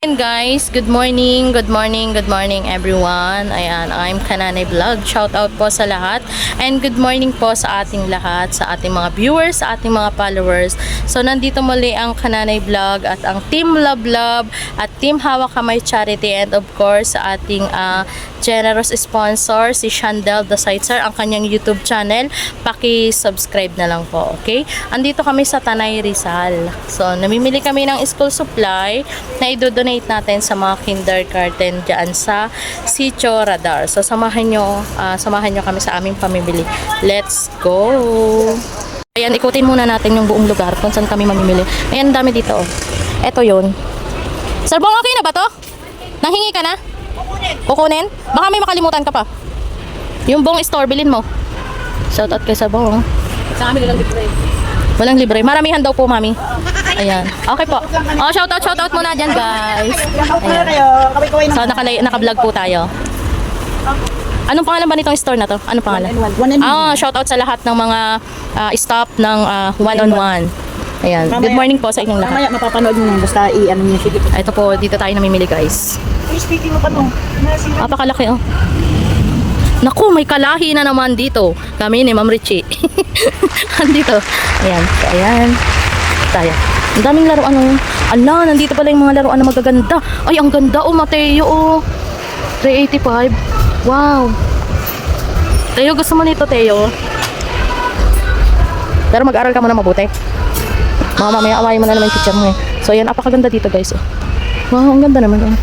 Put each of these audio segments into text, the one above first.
And guys, good morning everyone. Ayan, I'm Kananay Vlog. Shout out po sa lahat. And good morning po sa ating lahat, sa ating mga viewers, sa ating mga followers. So nandito muli ang Kananay Vlog at ang Team Love Love at Team Hawak Kamay Charity, and of course sa ating generous sponsor si Shandel the Sightseer, ang kanyang YouTube channel. Paki-subscribe na lang po, okay? Andito kami sa Tanay Rizal. So namimili kami ng school supply na idodonate natin sa mga kindergarten dyan sa Sitio Radar. So samahan nyo kami sa aming pamimili. Let's go! Ayan, ikutin muna natin yung buong lugar kung saan kami mamimili. Ayan, dami dito. Ito yun. Sir Bong, okay na ba to? Nanghingi ka na? Kukunin? Baka may makalimutan ka pa. Yung Bong store, bilin mo. Shoutout kay Sir Bong. Sa amin lang libre. Walang libre. Maramihan daw po, mami. Ayan. Okay po. Oh, shoutout muna dyan, guys. Ayan. So, naka-vlog po tayo. Anong pangalan ba nitong store na to? Anong pangalan? Shoutout sa lahat ng mga staff ng one-on-one. Ayan. Good morning po sa inyong lahat. Mamaya mapapanood nyo nang basta i-ano nyo. Sige po. Ito po, dito tayo namimili, guys. Speaking mo pa to. Apakalaki, oh. Naku, may kalahi na naman dito. Kami ni Ma'am Richie. Andito. Ayan. So, ayan. Tayo. Ang daming laruan, oh. Ala, nandito pala yung mga laruan na magaganda. Ay, ang ganda, oh, Mateo, oh. 385. Wow. Teo, gusto mo nito, Teo? Pero mag-aral ka muna mabuti. Mamaya awayin mo na naman yung picture mo, eh. So, ayan, apakaganda dito, guys, oh. Wow, ang ganda naman, oh.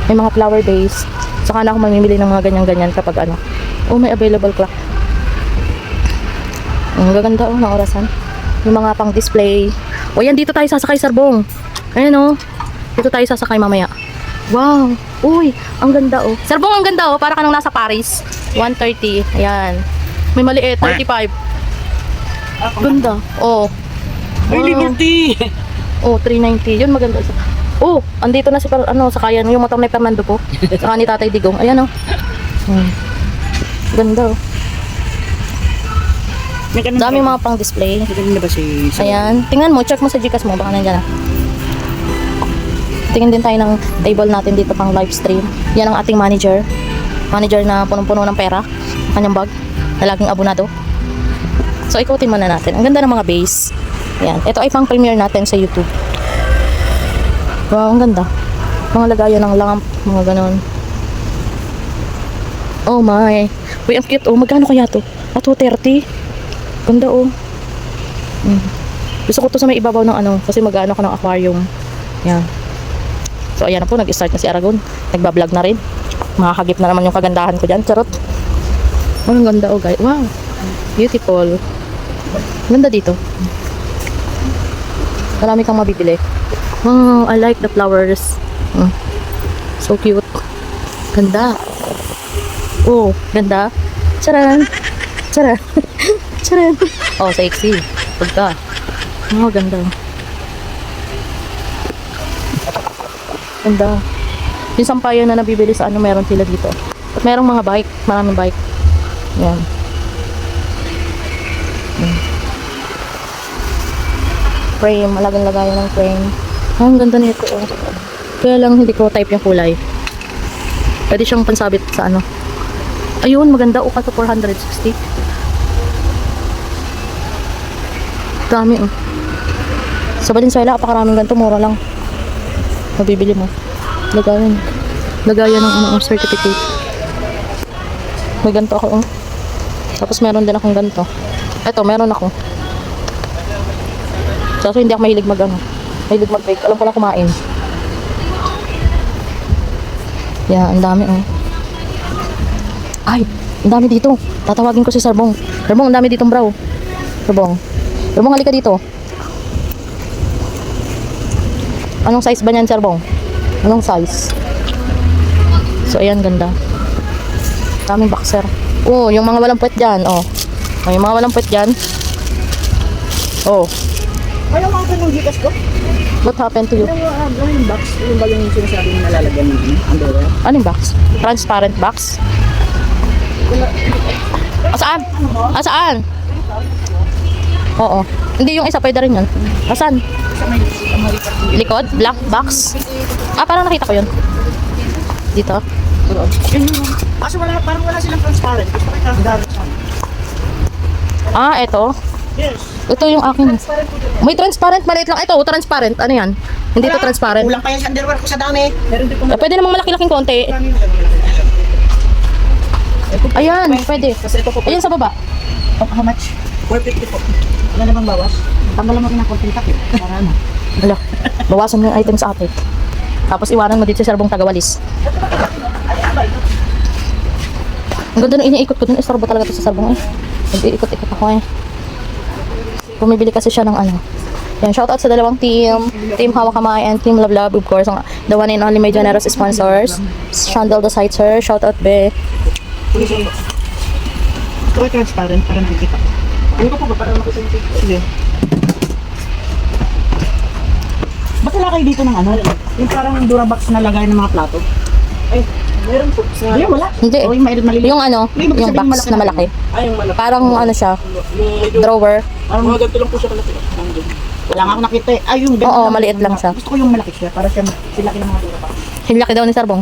May mga flower base. Saka na ako mamimili ng mga ganyan-ganyan kapag ano. Oh, may available clock. Ang gaganda, oh, ng orasan. Yung mga pang display. O yan, dito tayo sasakay, Sarbong. Ayan, oh. Dito tayo sasakay mamaya. Wow. Uy, ang ganda, oh. Sarbong, ang ganda, oh. Para ka nang nasa Paris. 130. Ayan. May maliit, 35. Ganda. Oh. May liberty. Oh, 390. Yun, maganda. Oh, andito na si sakayan yung motor ni Fernando po. Saka ni Tatay Digong. Ayan, oh. Ganda, oh. Daming mga pang display. Magaling na ba si... Ayan. Tingnan mo, check mo sa Gcash mo. Baka nandiyan na. Tingin din tayo ng table natin dito pang live stream. Yan ang ating manager. Manager na punong-puno ng pera. Kanyang bag. Na laging abonado. So, ikutin muna natin. Ang ganda ng mga base. Ayan. Ito ay pang premiere natin sa YouTube. Wow, ang ganda. Mga lagayan ng lamp. Mga ganon. Oh my. Uy, ang cute, oh. Magkano kaya to? At 230. Ganda, oh. Gusto ko to sa may ibabaw ng ano, kasi mag-ano ko ng aquarium. Yan. So ayan na po, nag-start na si Aragon. Nagbablog na rin. Makakagip na naman yung kagandahan ko dyan. Charot. Oh, ang ganda, oh, guys. Wow. Beautiful. Ganda dito. Marami kang mabibili. Wow, I like the flowers. So cute. Ganda. Oh, ganda. Charan. Charan. Charan. Oh, sexy. Pagka. Oh, ganda. Ganda. Yung sampayan na nabibili sa ano, meron sila dito. At merong mga bike. Maraming bike. Yan. Frame. Malagang lagayan ng frame. Oh, ang ganda nito, oh. Kaya lang hindi ko type yung kulay. Pwede siyang pansabit sa ano. Ayun, maganda. Uka sa 460. Dami, oh. Sa Valenzuela, apakaraming ganito. Mura lang. Mabibili mo. Lagayan. Lagayan ng ano, certificate. May ganito ako, oh. Tapos meron din akong ganito. Eto, meron ako. So, hindi ako mahilig mahilig mag-bake. Alam ko lang kumain. Yeah, ang dami, oh. Ay, ang dami dito. Tatawagin ko si Sarbong. Sarbong, ang dami ditong bro. Sarbong. Sarbong, halika dito. Anong size ba niyan, Sarbong? Anong size? So, ayan, ganda. Daming boxer. Oh, yung mga walang puwet dyan, oh. Yung mga walang puwet dyan. Oh. Ayaw mga ka ng Gcash ko? What happened to you? Yung box, yung ba yung sinasabi na nalalagyan ng underwear? Anong box? Transparent box? Saan? Saan? Oo. Hindi yung isa, pwede rin yun. Asan? sa may Likod? Black box? Ah, parang nakita ko yun. Dito. Yun yun. Kaso parang wala silang transparent. Gusto ko yung transparent siya. Ah, eto. Yes. Ito yung akin. Transparent po dyan. May transparent, maliit lang. Ito, transparent. Ano yan? Hindi to transparent. Kulang pa yan sa underwear ko sa dami. Meron din po Pwede namang malaki-laking konti. marami yung malaki. Ayan, pwede. Kasi ito po. Ayan sa baba. How much? 450 po. Wala na bang bawas? Tanggalan mo rin ang konting takip. Para ano? Ala, bawasan mo yung item sa atin. Tapos iwanan mo dito sa serbong tagawalis. Ang ganda nung iniikot ko dun. Istorbo talaga to sa serbong eh. Nag-iikot-ikot ako eh. Bumibili kasi siya ng ano. Yan, shoutout sa dalawang team. Team Hawak Kamay and Team Love Love. Of course, the one and only may generous sponsors. Chandel the Sighter. Shoutout be. Ito ay transparent para nakikita. Ano ko po ba? Para makita yung picture. Sige. Ba't wala kayo dito ng ano? Yung parang Durabox na lagay ng mga plato? Ay, meron po. Hindi, wala. Hindi eh. O yung maliliit. Yung ano, Hindi, yung magsasabihin box na malaki. Ay, yung malaki. Parang ano siya, Yung drawer. parang mga ganito lang po siya kalaki. Wala nga ako nakita eh. Ay, yung ganito Oo, maliit lang siya. Gusto ko yung malaki siya para siya silaki ng mga Durabox. Hinlaki daw ni Sarbong.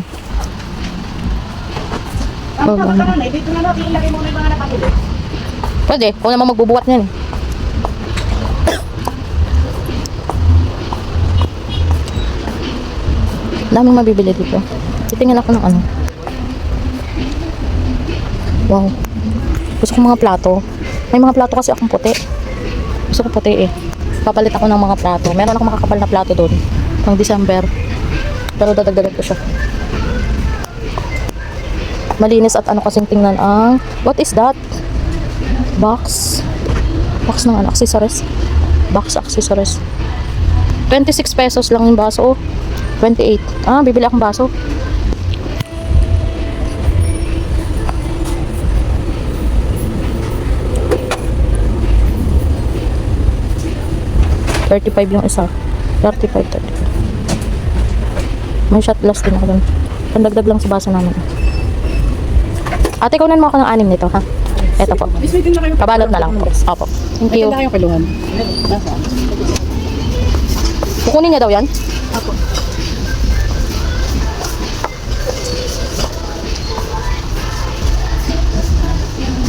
Ang tama na, dito na natin ilagay muna yung mga nakatulog. Pwede, kung naman magbubuhat niyan. Daming mabibili dito. Titingin ako ng ano. Wow. Gusto ko mga plato. May mga plato kasi akong puti. Gusto ko puti eh. Papalit ako ng mga plato. Meron akong makakapal na plato doon. Pang December. Pero dadagdagan ko siya. Malinis at ano kasing tingnan ang... What is that? Box. Box ng ano, accessories. Box accessories. 26 pesos lang yung baso. 28. Ah, bibili akong baso. $35 yung isa. 35. May shot glass din ako dun. Pandagdag lang sa baso namin. Ate, kunan mo ako ng 6 nito, ha? Eto po. Pabalot na lang po. Opo. Thank you. Kailangan yung kulungan. Nasaan? Kukunin niya daw yan? Ako.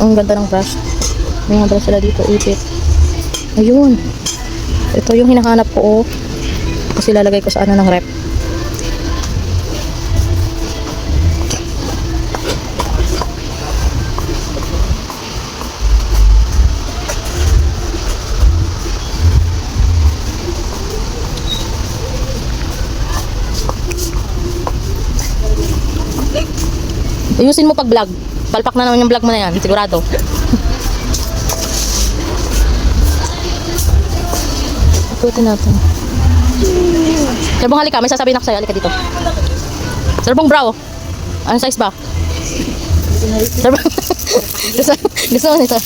Ang ganda ng brush. May mga brush sila dito. Ipit. Ayun. Ito yung hinahanap ko, oh. Kasi lalagay ko sa ano ng rep. Ayusin mo pag vlog. Palpak na naman yung vlog mo na yan, sigurado. Ikutin natin. Sarbong, halika. May sasabihin ako sa'yo. Halika dito. Sarbong, bro. Anong size ba? Sarbong. gusto mo nito?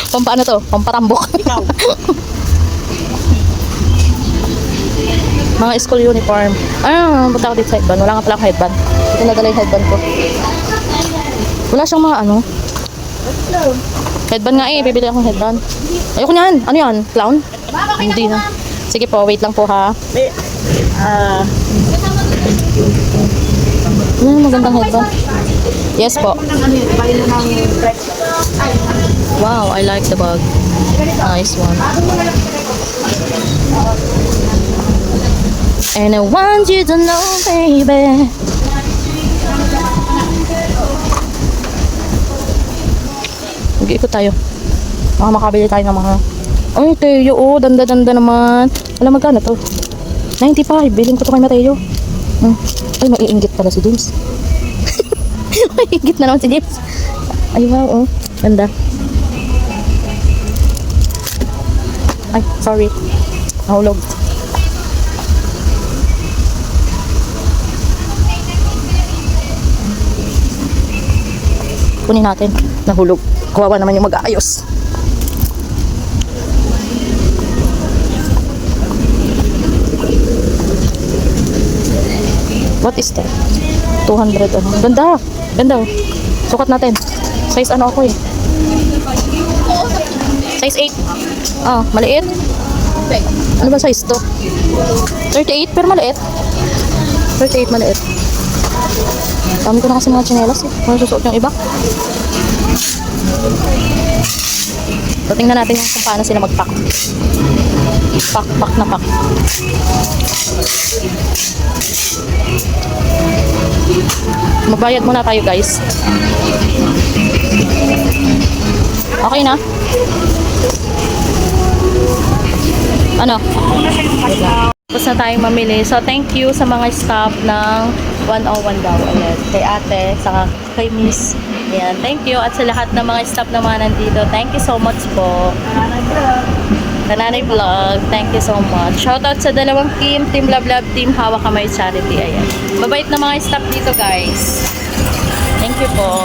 Pampa ano to? Pampatambok. Ikaw. Mga school uniform. Punta ako dito sa headband. Wala nga pala akong headband. Ito nadala yung headband ko. Wala siyang mga ano. Headband nga eh. Bibili akong headband. Ayoko niyan. Ano yan? Clown? Hindi na. Sige po. Wait lang po ha. May, Magandang headband. Yes po. ano yun, bayan mo ng bread. Wow. I like the bag. Nice one. And I want you to know, baby. Mag-iikot tayo. Baka makabili tayo ng mga... Ay, Teo, oh. Danda-danda naman. Alam, magkano to? 95. Biling ko to kay Mateo. Ay, maiinggit pala si James. Maiinggit na naman si James. Ay, wow, oh. Ganda. Ay, sorry. Nahulog. Kunin natin. Nahulog. Kawawa naman yung mag-aayos. What is that? 200 ano. Ganda. Ganda. Sukat natin. Size ano ako eh. Size 8. Maliit. Ano ba size to? 38 pero maliit. 38 maliit. Dami ko na kasi mga tsinelas eh. Ano susuot yung iba? So, tingnan natin kung paano sila mag-pack. Pack na pack. Magbayad muna tayo guys. Okay na? Ano? Tapos na tayong mamili. So, thank you sa mga staff ng 101 daw. Ayan. Kay ate, saka kay miss. Ayan. Thank you. At sa lahat ng mga staff na mga nandito. Thank you so much po. Kananay Vlog. Thank you so much. Shoutout sa dalawang team. Team Love Love, Team Hawak Kamay Charity. Ayan. Mabait na mga staff dito guys. Thank you po.